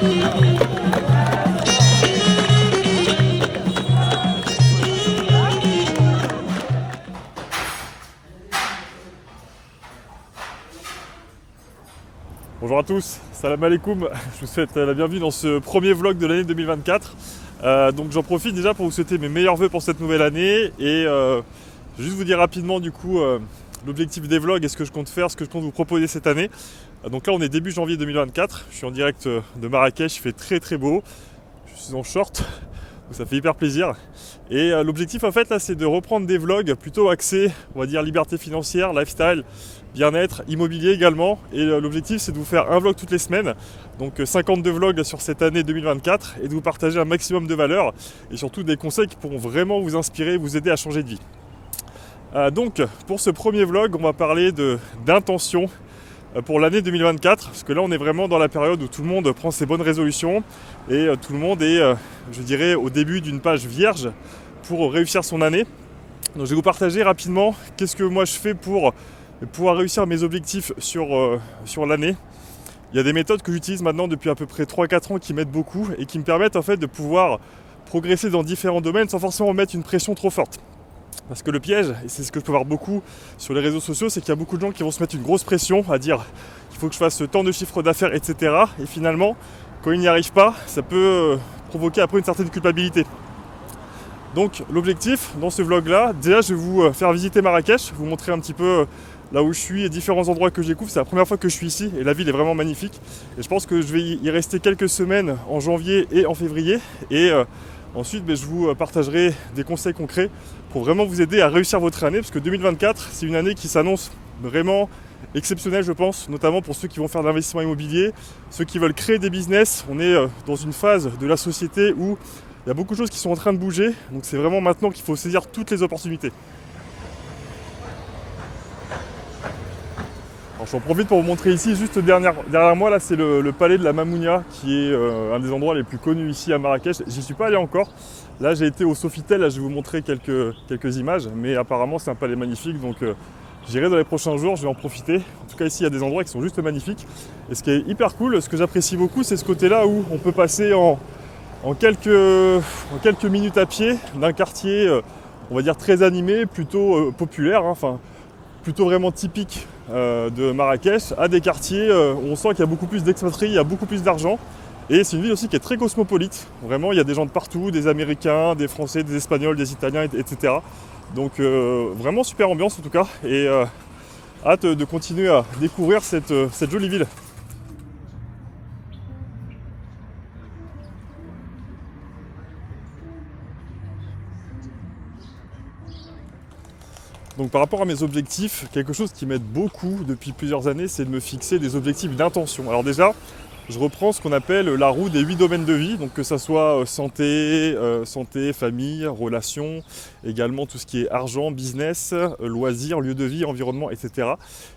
Bonjour à tous, salam alaikum, je vous souhaite la bienvenue dans ce premier vlog de l'année 2024. Donc j'en profite déjà pour vous souhaiter mes meilleurs vœux pour cette nouvelle année et je vais juste vous dire rapidement du coup l'objectif des vlogs et ce que je compte faire, ce que je compte vous proposer cette année. Donc là on est début janvier 2024, je suis en direct de Marrakech, il fait très très beau, je suis en short, donc ça fait hyper plaisir. Et l'objectif en fait là c'est de reprendre des vlogs plutôt axés, on va dire liberté financière, lifestyle, bien-être, immobilier également. Et l'objectif c'est de vous faire un vlog toutes les semaines, donc 52 vlogs sur cette année 2024 et de vous partager un maximum de valeur et surtout des conseils qui pourront vraiment vous inspirer, vous aider à changer de vie. Donc pour ce premier vlog on va parler d'intention pour l'année 2024 parce que là on est vraiment dans la période où tout le monde prend ses bonnes résolutions et tout le monde est je dirais au début d'une page vierge pour réussir son année. Donc je vais vous partager rapidement qu'est-ce que moi je fais pour pouvoir réussir mes objectifs sur l'année. Il y a des méthodes que j'utilise maintenant depuis à peu près 3-4 ans qui m'aident beaucoup et qui me permettent en fait de pouvoir progresser dans différents domaines sans forcément mettre une pression trop forte. Parce que le piège, et c'est ce que je peux voir beaucoup sur les réseaux sociaux, c'est qu'il y a beaucoup de gens qui vont se mettre une grosse pression à dire qu'il faut que je fasse tant de chiffre d'affaires, etc. Et finalement, quand ils n'y arrivent pas, ça peut provoquer après une certaine culpabilité. Donc l'objectif dans ce vlog là, déjà je vais vous faire visiter Marrakech, vous montrer un petit peu là où je suis et différents endroits que je découvre. C'est la première fois que je suis ici et la ville est vraiment magnifique. Et je pense que je vais y rester quelques semaines en janvier et en février. Et ensuite je vous partagerai des conseils concrets pour vraiment vous aider à réussir votre année. Parce que 2024 c'est une année qui s'annonce vraiment exceptionnelle je pense, notamment pour ceux qui vont faire de l'investissement immobilier, ceux qui veulent créer des business. On est dans une phase de la société où il y a beaucoup de choses qui sont en train de bouger, donc c'est vraiment maintenant qu'il faut saisir toutes les opportunités. Alors j'en profite pour vous montrer ici, juste derrière moi, là c'est le palais de la Mamounia, qui est un des endroits les plus connus ici à Marrakech. J'y suis pas allé encore. Là j'ai été au Sofitel, là je vais vous montrer quelques images, mais apparemment c'est un palais magnifique, donc j'irai dans les prochains jours, je vais en profiter. En tout cas ici il y a des endroits qui sont juste magnifiques. Et ce qui est hyper cool, ce que j'apprécie beaucoup, c'est ce côté-là où on peut passer en quelques minutes à pied d'un quartier, on va dire très animé, plutôt populaire, hein, enfin plutôt vraiment typique de Marrakech, à des quartiers où on sent qu'il y a beaucoup plus d'expatriés, il y a beaucoup plus d'argent. Et c'est une ville aussi qui est très cosmopolite. Vraiment, il y a des gens de partout, des Américains, des Français, des Espagnols, des Italiens, etc. Donc vraiment super ambiance en tout cas. Et hâte de continuer à découvrir cette jolie ville. Donc par rapport à mes objectifs, quelque chose qui m'aide beaucoup depuis plusieurs années, c'est de me fixer des objectifs d'intention. Alors déjà, je reprends ce qu'on appelle la roue des 8 domaines de vie, donc que ça soit santé, famille, relations, également tout ce qui est argent, business, loisirs, lieu de vie, environnement, etc.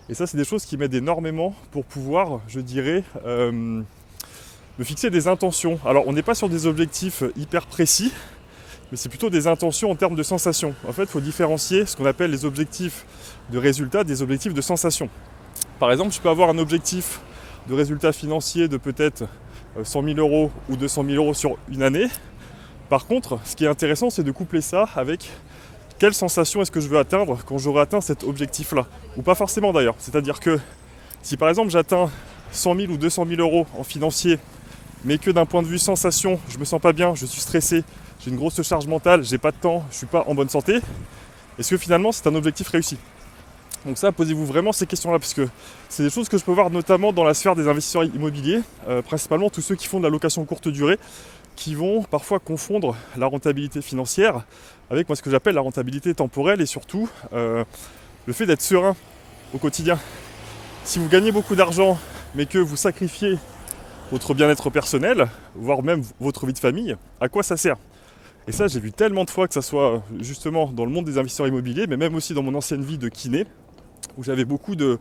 Et ça, c'est des choses qui m'aident énormément pour pouvoir, je dirais, me fixer des intentions. Alors on n'est pas sur des objectifs hyper précis, mais c'est plutôt des intentions en termes de sensations. En fait, il faut différencier ce qu'on appelle les objectifs de résultats des objectifs de sensations. Par exemple, je peux avoir un objectif de résultat financier de peut-être 100 000 euros ou 200 000 euros sur une année. Par contre, ce qui est intéressant, c'est de coupler ça avec quelle sensation est-ce que je veux atteindre quand j'aurai atteint cet objectif-là. Ou pas forcément d'ailleurs. C'est-à-dire que si par exemple j'atteins 100 000 ou 200 000 euros en financier, mais que d'un point de vue sensation, je me sens pas bien, je suis stressé, j'ai une grosse charge mentale, j'ai pas de temps, je suis pas en bonne santé, est-ce que finalement c'est un objectif réussi? Donc ça, posez-vous vraiment ces questions-là, parce que c'est des choses que je peux voir notamment dans la sphère des investisseurs immobiliers, principalement tous ceux qui font de la location courte durée, qui vont parfois confondre la rentabilité financière avec moi ce que j'appelle la rentabilité temporelle et surtout le fait d'être serein au quotidien. Si vous gagnez beaucoup d'argent, mais que vous sacrifiez votre bien-être personnel, voire même votre vie de famille, à quoi ça sert? Et ça, j'ai vu tellement de fois, que ça soit justement dans le monde des investisseurs immobiliers, mais même aussi dans mon ancienne vie de kiné, où j'avais beaucoup de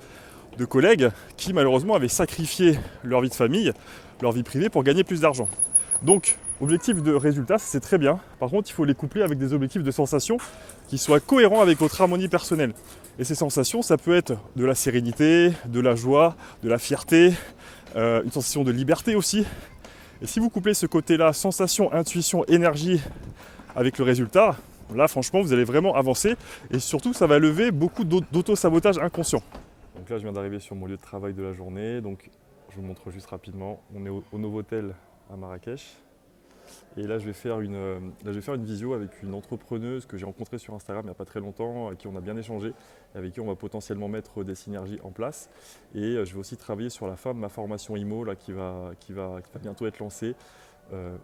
collègues qui malheureusement avaient sacrifié leur vie de famille, leur vie privée pour gagner plus d'argent. Donc, objectif de résultat, c'est très bien. Par contre, il faut les coupler avec des objectifs de sensation qui soient cohérents avec votre harmonie personnelle. Et ces sensations, ça peut être de la sérénité, de la joie, de la fierté, une sensation de liberté aussi. Et si vous couplez ce côté-là, sensation, intuition, énergie avec le résultat, là franchement vous allez vraiment avancer et surtout ça va lever beaucoup d'auto-sabotage inconscient. Donc là je viens d'arriver sur mon lieu de travail de la journée, donc je vous montre juste rapidement. On est au Novotel à Marrakech. Et là je vais faire une visio avec une entrepreneuse que j'ai rencontrée sur Instagram il n'y a pas très longtemps, avec qui on a bien échangé, et avec qui on va potentiellement mettre des synergies en place. Et je vais aussi travailler sur la fin de ma formation IMO là, qui va bientôt être lancée.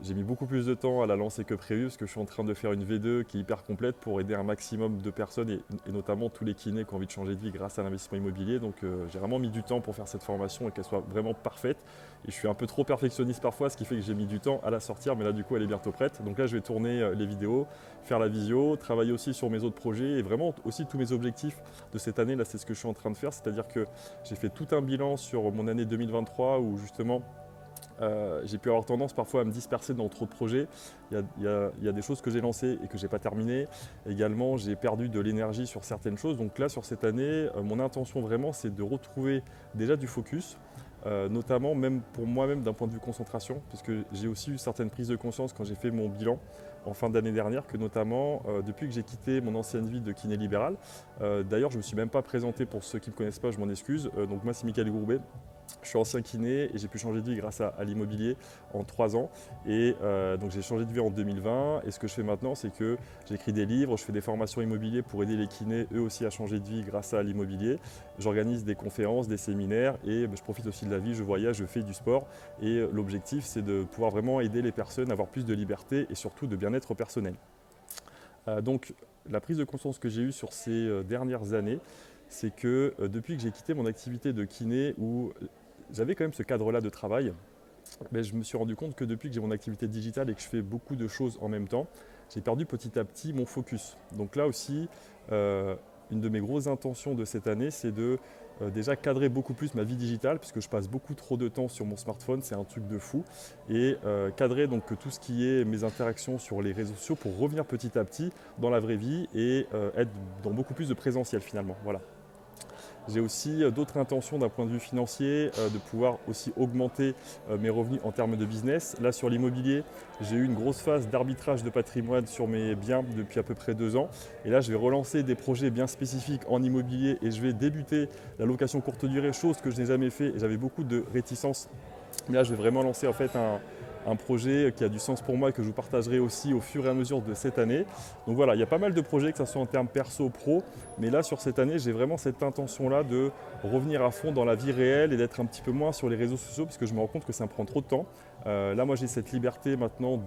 J'ai mis beaucoup plus de temps à la lancer que prévu parce que je suis en train de faire une V2 qui est hyper complète pour aider un maximum de personnes et notamment tous les kinés qui ont envie de changer de vie grâce à l'investissement immobilier. Donc j'ai vraiment mis du temps pour faire cette formation et qu'elle soit vraiment parfaite. Et je suis un peu trop perfectionniste parfois, ce qui fait que j'ai mis du temps à la sortir, mais là du coup elle est bientôt prête. Donc là je vais tourner les vidéos, faire la visio, travailler aussi sur mes autres projets et vraiment aussi tous mes objectifs de cette année. Là c'est ce que je suis en train de faire, c'est-à-dire que j'ai fait tout un bilan sur mon année 2023 où justement j'ai pu avoir tendance parfois à me disperser dans trop de projets. Il y a des choses que j'ai lancées et que je n'ai pas terminées. Également, j'ai perdu de l'énergie sur certaines choses. Donc là, sur cette année, mon intention vraiment, c'est de retrouver déjà du focus, notamment même pour moi-même d'un point de vue concentration, parce que j'ai aussi eu certaines prises de conscience quand j'ai fait mon bilan en fin d'année dernière, que notamment depuis que j'ai quitté mon ancienne vie de kiné libéral, d'ailleurs je ne me suis même pas présenté pour ceux qui ne me connaissent pas, je m'en excuse, donc moi c'est Michael Gourbet. Je suis ancien kiné et j'ai pu changer de vie grâce à l'immobilier en 3 ans. Et donc j'ai changé de vie en 2020. Et ce que je fais maintenant, c'est que j'écris des livres, je fais des formations immobilières pour aider les kinés eux aussi à changer de vie grâce à l'immobilier. J'organise des conférences, des séminaires et je profite aussi de la vie, je voyage, je fais du sport. Et l'objectif, c'est de pouvoir vraiment aider les personnes à avoir plus de liberté et surtout de bien-être personnel. Donc la prise de conscience que j'ai eue sur ces dernières années, c'est que depuis que j'ai quitté mon activité de kiné où j'avais quand même ce cadre-là de travail, mais je me suis rendu compte que depuis que j'ai mon activité digitale et que je fais beaucoup de choses en même temps, j'ai perdu petit à petit mon focus. Donc là aussi, une de mes grosses intentions de cette année, c'est de déjà cadrer beaucoup plus ma vie digitale, puisque je passe beaucoup trop de temps sur mon smartphone, c'est un truc de fou, et cadrer donc tout ce qui est mes interactions sur les réseaux sociaux pour revenir petit à petit dans la vraie vie et être dans beaucoup plus de présentiel finalement. Voilà. J'ai aussi d'autres intentions d'un point de vue financier, de pouvoir aussi augmenter mes revenus en termes de business. Là sur l'immobilier, j'ai eu une grosse phase d'arbitrage de patrimoine sur mes biens depuis à peu près 2 ans. Et là je vais relancer des projets bien spécifiques en immobilier et je vais débuter la location courte durée, chose que je n'ai jamais fait et j'avais beaucoup de réticence. Mais là je vais vraiment lancer en fait un projet qui a du sens pour moi et que je vous partagerai aussi au fur et à mesure de cette année. Donc voilà, il y a pas mal de projets, que ce soit en termes perso, pro, mais là sur cette année, j'ai vraiment cette intention-là de revenir à fond dans la vie réelle et d'être un petit peu moins sur les réseaux sociaux parce que je me rends compte que ça me prend trop de temps. Là, moi j'ai cette liberté maintenant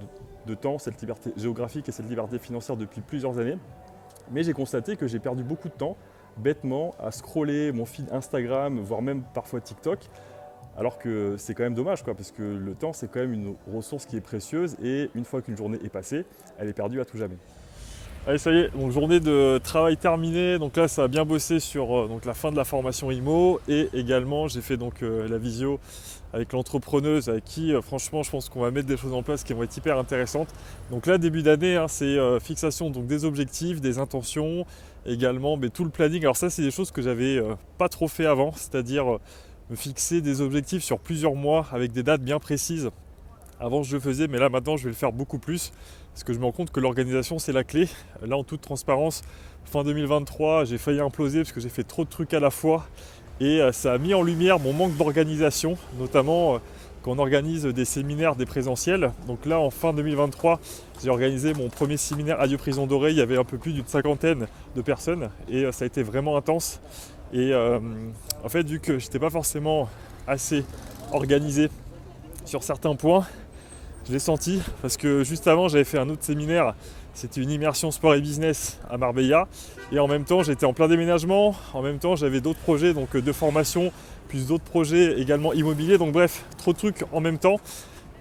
de temps, cette liberté géographique et cette liberté financière depuis plusieurs années, mais j'ai constaté que j'ai perdu beaucoup de temps bêtement à scroller mon feed Instagram, voire même parfois TikTok. Alors que c'est quand même dommage, parce que le temps, c'est quand même une ressource qui est précieuse et une fois qu'une journée est passée, elle est perdue à tout jamais. Allez, ça y est, donc journée de travail terminée. Donc là, ça a bien bossé sur donc la fin de la formation IMO et également, j'ai fait donc la visio avec l'entrepreneuse avec qui, franchement, je pense qu'on va mettre des choses en place qui vont être hyper intéressantes. Donc là, début d'année, c'est fixation donc, des objectifs, des intentions, également tout le planning. Alors ça, c'est des choses que j'avais pas trop fait avant, c'est-à-dire me fixer des objectifs sur plusieurs mois avec des dates bien précises. Avant je le faisais, mais là maintenant je vais le faire beaucoup plus parce que je me rends compte que l'organisation c'est la clé. Là en toute transparence, fin 2023 j'ai failli imploser parce que j'ai fait trop de trucs à la fois et ça a mis en lumière mon manque d'organisation, notamment quand on organise des séminaires, des présentiels. Donc là en fin 2023 j'ai organisé mon premier séminaire Adieu Prison Dorée, il y avait un peu plus d'une 50aine de personnes et ça a été vraiment intense. Et en fait, vu que je n'étais pas forcément assez organisé sur certains points, je l'ai senti parce que juste avant, j'avais fait un autre séminaire. C'était une immersion sport et business à Marbella. Et en même temps, j'étais en plein déménagement. En même temps, j'avais d'autres projets donc de formation, plus d'autres projets également immobiliers. Donc bref, trop de trucs en même temps.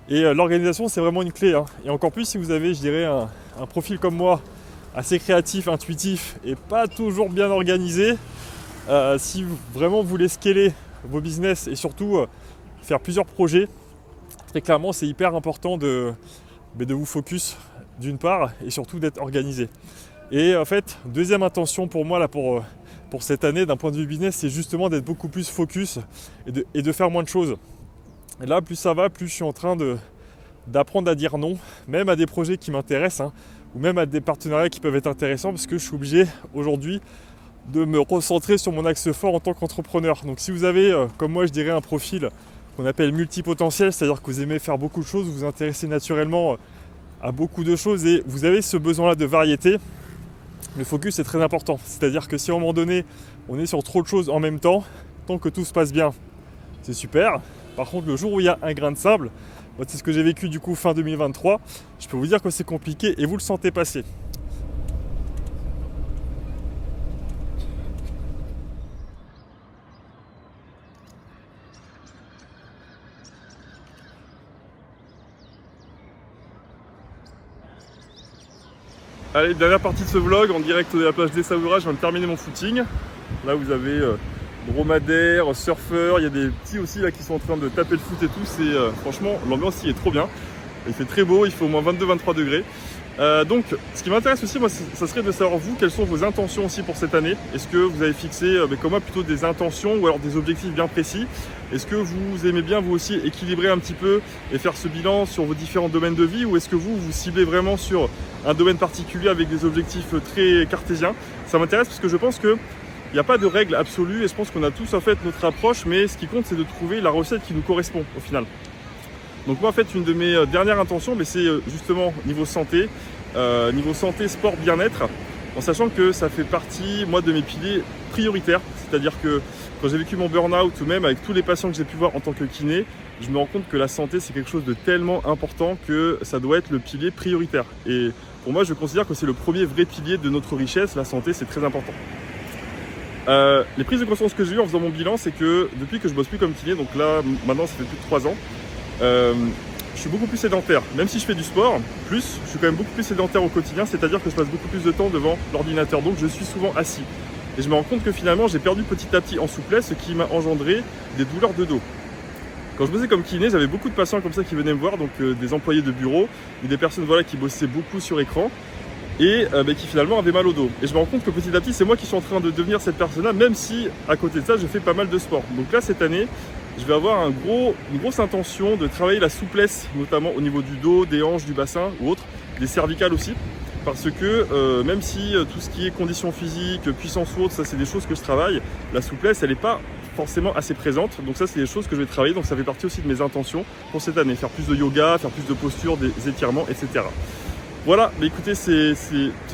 Et l'organisation, c'est vraiment une clé. Et encore plus si vous avez, je dirais, un profil comme moi, assez créatif, intuitif et pas toujours bien organisé. Si vraiment vous voulez scaler vos business et surtout faire plusieurs projets, très clairement c'est hyper important de vous focus d'une part et surtout d'être organisé. Et en fait, deuxième intention pour moi là pour cette année d'un point de vue business, c'est justement d'être beaucoup plus focus et de faire moins de choses. Et là plus ça va, plus je suis en train de d'apprendre à dire non, même à des projets qui m'intéressent, hein, ou même à des partenariats qui peuvent être intéressants, parce que je suis obligé aujourd'hui de me recentrer sur mon axe fort en tant qu'entrepreneur. Donc si vous avez, comme moi je dirais, un profil qu'on appelle multipotentiel, c'est-à-dire que vous aimez faire beaucoup de choses, vous vous intéressez naturellement à beaucoup de choses et vous avez ce besoin-là de variété, le focus est très important. C'est-à-dire que si à un moment donné, on est sur trop de choses en même temps, tant que tout se passe bien, c'est super. Par contre, le jour où il y a un grain de sable, moi, c'est ce que j'ai vécu du coup fin 2023, je peux vous dire que c'est compliqué et vous le sentez passer. Allez, dernière partie de ce vlog en direct de la plage des Savoura, je viens de terminer mon footing. Là vous avez dromadaires, surfeurs, il y a des petits aussi là qui sont en train de taper le foot et tout. C'est franchement, l'ambiance ici est trop bien. Il fait très beau, il fait au moins 22-23 degrés. Donc ce qui m'intéresse aussi moi, ça serait de savoir vous, quelles sont vos intentions aussi pour cette année. Est-ce que vous avez fixé, comme moi, plutôt des intentions ou alors des objectifs bien précis? Est-ce que vous aimez bien vous aussi équilibrer un petit peu et faire ce bilan sur vos différents domaines de vie, ou est-ce que vous ciblez vraiment sur un domaine particulier avec des objectifs très cartésiens? Ça m'intéresse parce que je pense que il n'y a pas de règle absolue et je pense qu'on a tous en fait notre approche, mais ce qui compte c'est de trouver la recette qui nous correspond au final. Donc moi en fait une de mes dernières intentions, mais c'est justement niveau santé, sport, bien-être, en sachant que ça fait partie moi de mes piliers prioritaires. C'est-à-dire que quand j'ai vécu mon burn-out ou même avec tous les patients que j'ai pu voir en tant que kiné, je me rends compte que la santé c'est quelque chose de tellement important que ça doit être le pilier prioritaire. Et pour moi je considère que c'est le premier vrai pilier de notre richesse, la santé c'est très important. Les prises de conscience que j'ai eues en faisant mon bilan, c'est que depuis que je bosse plus comme kiné, donc là maintenant ça fait plus de 3 ans, je suis beaucoup plus sédentaire. Même si je fais du sport, je suis quand même beaucoup plus sédentaire au quotidien, c'est-à-dire que je passe beaucoup plus de temps devant l'ordinateur, donc je suis souvent assis. Et je me rends compte que finalement j'ai perdu petit à petit en souplesse, ce qui m'a engendré des douleurs de dos. Quand je bossais comme kiné, j'avais beaucoup de patients comme ça qui venaient me voir, donc des employés de bureau ou des personnes qui bossaient beaucoup sur écran et qui finalement avaient mal au dos. Et je me rends compte que petit à petit c'est moi qui suis en train de devenir cette personne-là, même si à côté de ça je fais pas mal de sport. Donc là cette année, je vais avoir une grosse intention de travailler la souplesse, notamment au niveau du dos, des hanches, du bassin ou autre, des cervicales aussi. Parce que même si tout ce qui est conditions physiques, puissance ou autre, ça c'est des choses que je travaille, la souplesse elle n'est pas forcément assez présente. Donc ça c'est des choses que je vais travailler, donc ça fait partie aussi de mes intentions pour cette année. Faire plus de yoga, faire plus de posture, des étirements, etc. Voilà, mais écoutez, c'est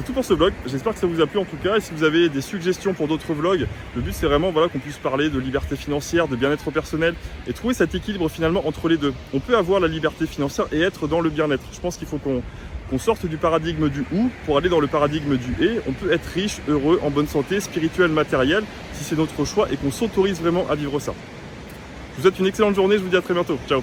tout pour ce vlog. J'espère que ça vous a plu en tout cas. Et si vous avez des suggestions pour d'autres vlogs, le but c'est vraiment qu'on puisse parler de liberté financière, de bien-être personnel et trouver cet équilibre finalement entre les deux. On peut avoir la liberté financière et être dans le bien-être. Je pense qu'il faut qu'on sorte du paradigme du ou pour aller dans le paradigme du et. On peut être riche, heureux, en bonne santé, spirituel, matériel, si c'est notre choix et qu'on s'autorise vraiment à vivre ça. Je vous souhaite une excellente journée, je vous dis à très bientôt. Ciao.